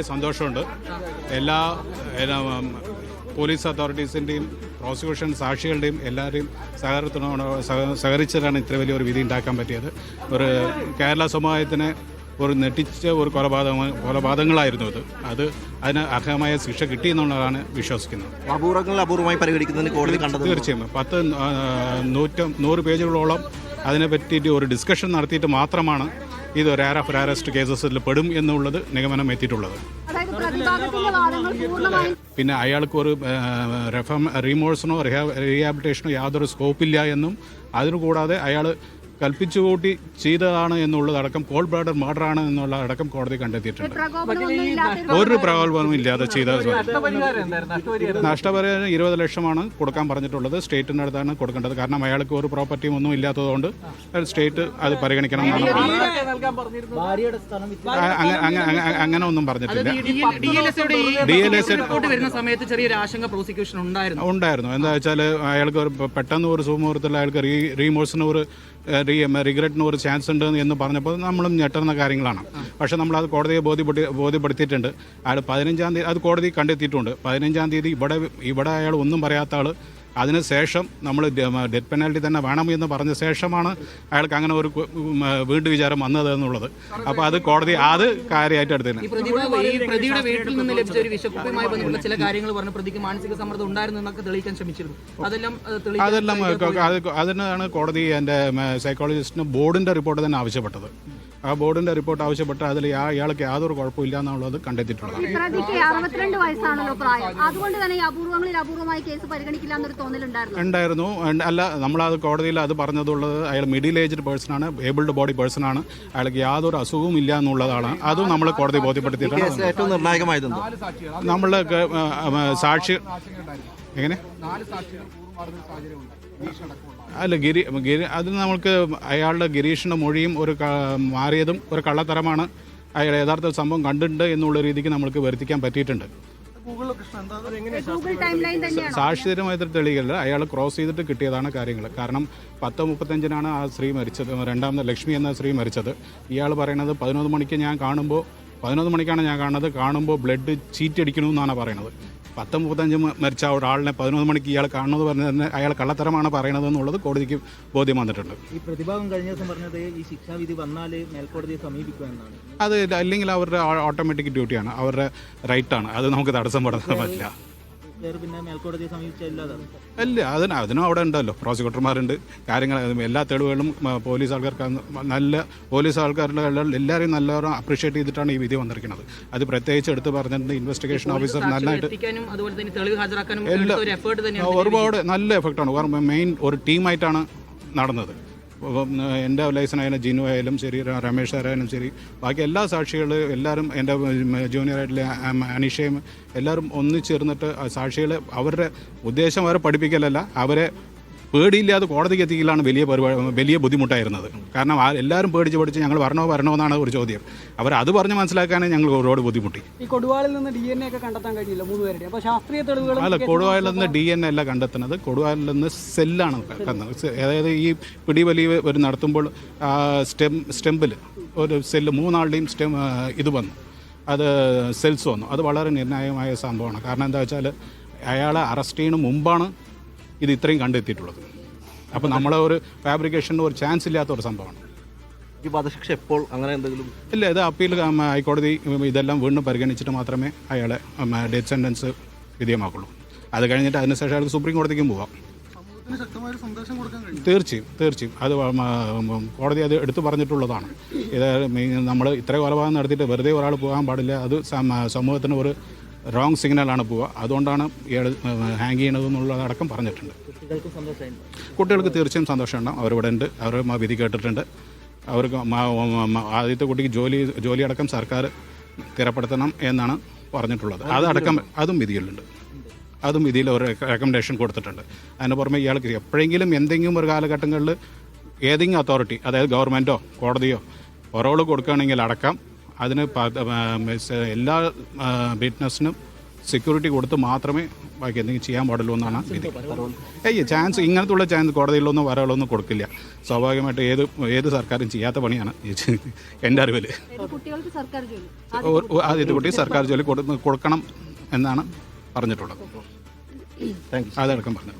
സന്തോഷമുണ്ട്. എല്ലാ police അതോറിറ്റീസിൻ്റെയും prosecution സാക്ഷികളുടെയും എല്ലാവരെയും സഹകരിച്ചിട്ടാണ് ഇത്ര വലിയൊരു വിധി ഉണ്ടാക്കാൻ പറ്റിയത്. ഒരു കേരള സമൂഹത്തിന് ഒരു നെട്ടിച്ച ഒരു കൊലപാതകങ്ങളായിരുന്നു അതിന് അർഹമായ ശിക്ഷ കിട്ടിയെന്നുള്ളതാണ് വിശ്വസിക്കുന്നത്. അപൂർവമായി പരിഗണിക്കുന്നതിന് കോടതി കണ്ടത് തീർച്ചയായും 100 പേജുകളോളം അതിനെ പറ്റിയിട്ട് ഒരു ഡിസ്കഷൻ നടത്തിയിട്ട് മാത്രമാണ് ഇത് ഒരു ആർ ഓഫ് അറസ്റ്റ് കേസസിൽ പെടും എന്നുള്ളത് നിഗമനം എത്തിയിട്ടുള്ളത്. പിന്നെ അയാൾക്ക് ഒരു റീമോഴ്സിനോ റീഹാബിലിറ്റേഷനോ യാതൊരു സ്കോപ്പില്ല എന്നും അതിനുകൂടാതെ അയാൾ കൽപ്പിച്ചുകൂട്ടി ചെയ്തതാണ് എന്നുള്ളതടക്കം കോൾഡ് ബ്ലഡഡ് മർഡർ ആണ് എന്നുള്ള അടക്കം കോടതി കണ്ടെത്തിയിട്ടുണ്ട്. ഒരു പ്രകോപനവും ഇല്ലാതെ ചെയ്ത നഷ്ടപരിഹാരം 20 ലക്ഷമാണ് കൊടുക്കാൻ പറഞ്ഞിട്ടുള്ളത്. സ്റ്റേറ്റിൻ്റെ അടുത്താണ് കൊടുക്കേണ്ടത്. കാരണം അയാൾക്ക് ഒരു പ്രോപ്പർട്ടിയും ഒന്നും ഇല്ലാത്തതുകൊണ്ട് സ്റ്റേറ്റ് അത് പരിഗണിക്കണം എന്നാണ് അങ്ങനെ ഒന്നും പറഞ്ഞിട്ടില്ല. ഉണ്ടായിരുന്നു. എന്താ വെച്ചാൽ അയാൾക്ക് പെട്ടെന്ന് ഒരു സുമുഹൂർത്തത്തിൽ അയാൾക്ക് റീമോഴ്സിന് ഒരു റിഗ്രറ്റിന് ഒരു ചാൻസ് ഉണ്ട് എന്ന് പറഞ്ഞപ്പോൾ നമ്മളും ഞെട്ടുന്ന കാര്യങ്ങളാണ്. പക്ഷേ നമ്മളത് കോടതിയെ ബോധ്യപ്പെടുത്തിയിട്ടുണ്ട്. അയാൾ 15-ാം തീയതി അത് കോടതി കണ്ടെത്തിയിട്ടുണ്ട്. 15-ാം തീയതി ഇവിടെ അയാൾ ഒന്നും പറയാത്ത ആൾ അതിനുശേഷം നമ്മൾ ഡെത്ത് പെനാൽറ്റി തന്നെ വേണം എന്ന് പറഞ്ഞ ശേഷമാണ് അയാൾക്ക് അങ്ങനെ ഒരു വീണ്ടും വിചാരം വന്നത് എന്നുള്ളത്. അപ്പോൾ അത് കോടതി അത് കാര്യമായിട്ട് എടുത്തിരുന്നു. പ്രതിയുടെ വീട്ടിൽ നിന്ന് ലഭിച്ച ഒരു വിഷക്കുപ്പിയുമായി ബന്ധപ്പെട്ട ചില കാര്യങ്ങൾ പറഞ്ഞു. പ്രതിക്ക് മാനസിക സമ്മർദ്ദം ഉണ്ടായിരുന്നു എന്നൊക്കെ തെളിയിക്കാൻ ശ്രമിച്ചിരുന്നു. അതിനാണ് കോടതി എൻ്റെ സൈക്കോളജിസ്റ്റിന് ബോർഡിൻ്റെ റിപ്പോർട്ട് തന്നെ ആവശ്യപ്പെട്ടത്. ആ ബോർഡിന്റെ റിപ്പോർട്ട് ആവശ്യപ്പെട്ട് അതിൽ ഇയാൾക്ക് യാതൊരു കുഴപ്പമില്ല എന്നുള്ളത് കണ്ടെത്തിയിട്ടുള്ളത്. ഉണ്ടായിരുന്നു. അല്ല, നമ്മളത് കോടതിയിൽ അത് പറഞ്ഞതുള്ളത് അയാൾ മിഡിൽ ഏജ്ഡ് പേഴ്സണാണ്, ഏബിൾഡ് ബോഡി പേഴ്സണാണ്, അയാൾക്ക് യാതൊരു അസുഖവും ഇല്ല എന്നുള്ളതാണ്. അതും നമ്മൾ കോടതി ബോധ്യപ്പെടുത്തിയിട്ടാണ്. ഏറ്റവും നിർണായകമായത് നമ്മള് സാക്ഷി എങ്ങനെ അല്ല അത് നമ്മൾക്ക് അയാളുടെ ഗിരീഷിൻ്റെ മൊഴിയും ഒരു മാറിയതും ഒരു കള്ളത്തരമാണ്. അയാൾ യഥാർത്ഥ സംഭവം കണ്ടിട്ടുണ്ട് എന്നുള്ള രീതിക്ക് നമ്മൾക്ക് വരുത്തിക്കാൻ പറ്റിയിട്ടുണ്ട്. സാക്ഷിതരമായിട്ട് തെളിയില്ല. അയാൾ ക്രോസ് ചെയ്തിട്ട് കിട്ടിയതാണ് കാര്യങ്ങൾ. കാരണം 10:35 ആ സ്ത്രീ മരിച്ചത്, രണ്ടാമത് ലക്ഷ്മി എന്ന സ്ത്രീ മരിച്ചത്. ഇയാൾ പറയുന്നത് 11 മണിക്ക് ഞാൻ കാണുമ്പോൾ 11 മണിക്കാണ് ഞാൻ കാണുമ്പോൾ ബ്ലഡ് ചീറ്റടിക്കണമെന്നാണ് പറയുന്നത്. 10:35 മരിച്ച ഒരാളിനെ 11 മണിക്ക് ഇയാൾ കാണുന്നത് പറഞ്ഞത് അയാൾ കള്ളത്തരമാണ് പറയണത് എന്നുള്ളത് കോടതിക്ക് ബോധ്യം വന്നിട്ടുണ്ട്. ഈ പ്രതിഭാഗം കഴിഞ്ഞ ദിവസം പറഞ്ഞത് ഈ ശിക്ഷാവിധി വന്നാൽ മേൽക്കോടതിയെ സമീപിക്കുമെന്നാണ്. അത് അല്ലെങ്കിൽ അവരുടെ ഓട്ടോമാറ്റിക് ഡ്യൂട്ടിയാണ്, അവരുടെ റൈറ്റാണ്. അത് നമുക്ക് തടസ്സം പെടാൻ പറ്റില്ല. പിന്നെ മേൽക്കോടതിയെ സമീപിച്ചില്ലാതാണ് അല്ല, അതിനും അവിടെ ഉണ്ടല്ലോ പ്രോസിക്യൂട്ടർമാരുണ്ട്. കാര്യങ്ങൾ എല്ലാ തെളിവുകളും പോലീസ് ആൾക്കാരുടെ എല്ലാവരെയും നല്ലോണം അപ്രീഷിയേറ്റ് ചെയ്തിട്ടാണ് ഈ വിധി വന്നിരിക്കുന്നത്. അത് പ്രത്യേകിച്ച് എടുത്ത് പറഞ്ഞിട്ടുണ്ട്. ഇൻവെസ്റ്റിഗേഷൻ ഓഫീസർ നന്നായിട്ട് ഒരുപാട് നല്ല എഫക്റ്റാണ്. മെയിൻ ഒരു ടീമായിട്ടാണ് നടന്നത്. എൻ്റെ ലൈസനായാലും ജിനു ആയാലും ശരി, രമേശ് സാറായാലും ശരി, ബാക്കി എല്ലാ സാക്ഷികളും എല്ലാവരും, എൻ്റെ ജൂനിയറായിട്ടുള്ള അനീഷയും എല്ലാവരും ഒന്നിച്ചേർന്നിട്ട് സാക്ഷികളെ അവരുടെ ഉദ്ദേശം അവരെ പഠിപ്പിക്കലല്ല, അവരെ പേടിയില്ലാതെ കോടതിക്ക് എത്തിക്കലാണ് വലിയ ബുദ്ധിമുട്ടായിരുന്നത്. കാരണം എല്ലാവരും പേടിച്ച് ഞങ്ങൾ വരണോ എന്നാണ് ഒരു ചോദ്യം. അത് പറഞ്ഞ് മനസ്സിലാക്കാനേ ഞങ്ങൾ ഒരുപാട് ബുദ്ധിമുട്ടി. ഈ കൊടുവാളിൽ നിന്ന് DNA ഒക്കെ കണ്ടെത്താൻ കഴിഞ്ഞില്ല 3 പേരുടെ. അപ്പോൾ ശാസ്ത്രീയ തെളിവുകൾ അല്ല, കൊടുവാളിൽ നിന്ന് DNA അല്ല കണ്ടെത്തുന്നത്, കൊടുവാളിൽ നിന്ന് സെല്ലാണ് കണ്ടെത്തുന്നത്. അതായത് ഈ പിടിവലി നടത്തുമ്പോൾ സ്റ്റെമ്പിൽ ഒരു സെല്ല് 3 ആളുടെയും ഇത് വന്നു, അത് സെൽസ് വന്നു. അത് വളരെ നിർണായകമായ സംഭവമാണ്. കാരണം എന്താ വെച്ചാൽ അയാളെ അറസ്റ്റ് ചെയ്യുന്ന മുമ്പാണ് ഇത് ഇത്രയും കണ്ടെത്തിയിട്ടുള്ളത്. അപ്പോൾ നമ്മളെ ഒരു ഫാബ്രിക്കേഷന് ഒരു ചാൻസ് ഇല്ലാത്ത ഒരു സംഭവമാണ്. ഈ വധശിക്ഷ എപ്പോൾ അങ്ങനെ എന്തെങ്കിലും ഇല്ല, ഇത് അപ്പീൽ ഹൈക്കോടതി ഇതെല്ലാം വീണ്ടും പരിഗണിച്ചിട്ട് മാത്രമേ അയാളെ ഡെത്ത് സെൻറ്റൻസ് വിധേയമാക്കുള്ളൂ. അത് കഴിഞ്ഞിട്ട് അതിനുശേഷം അയാൾക്ക് സുപ്രീം കോടതിക്കും പോവാം. തീർച്ചയായും അത് കോടതി അത് എടുത്തു പറഞ്ഞിട്ടുള്ളതാണ്. ഇത് നമ്മൾ ഇത്ര കൊലപാതകം നടത്തിയിട്ട് വെറുതെ ഒരാൾ പോകാൻ പാടില്ല. അത് സമൂഹത്തിന് ഒരു റോങ് സിഗ്നലാണ് പോവുക. അതുകൊണ്ടാണ് ഇയാൾ ഹാങ് ചെയ്യണതെന്നുള്ളതടക്കം പറഞ്ഞിട്ടുണ്ട്. കുട്ടികൾക്ക് തീർച്ചയായും സന്തോഷമുണ്ടാകും. അവരിവിടെ ഉണ്ട്, അവർ വിധി കേട്ടിട്ടുണ്ട്. അവർക്ക് ആദ്യത്തെ കുട്ടിക്ക് ജോലി അടക്കം സർക്കാർ സ്ഥിരപ്പെടുത്തണം എന്നാണ് പറഞ്ഞിട്ടുള്ളത്. അതും വിധിയിലുണ്ട്. അതും വിധിയിൽ ഒരു റെക്കമെൻഡേഷൻ കൊടുത്തിട്ടുണ്ട്. അതിന് പുറമെ ഇയാൾക്ക് എപ്പോഴെങ്കിലും എന്തെങ്കിലും ഒരു കാലഘട്ടങ്ങളിൽ ഏതെങ്കിലും അതോറിറ്റി, അതായത് ഗവൺമെൻറ്റോ കോടതിയോ ഒരോൾ കൊടുക്കുകയാണെങ്കിൽ അടക്കം അതിന് എല്ലാ വിറ്റ്നസിനും സെക്യൂരിറ്റി കൊടുത്ത് മാത്രമേ ബാക്കി എന്തെങ്കിലും ചെയ്യാൻ പാടുള്ളൂ എന്നാണ് വിധി. ചാൻസ് ഇങ്ങനത്തുള്ള ചാൻസ് കോടതിയിലൊന്നും വരാളൊന്നും കൊടുക്കില്ല. സ്വാഭാവികമായിട്ട് ഏത് സർക്കാരും ചെയ്യാത്ത പണിയാണ് എൻ്റെ അറിവിൽ. കുട്ടികൾക്ക് സർക്കാർ ജോലി ആദ്യത്തെ കുട്ടി സർക്കാർ ജോലി കൊടുക്കണം എന്നാണ് പറഞ്ഞിട്ടുള്ളത്. അതടക്കം പറഞ്ഞത്.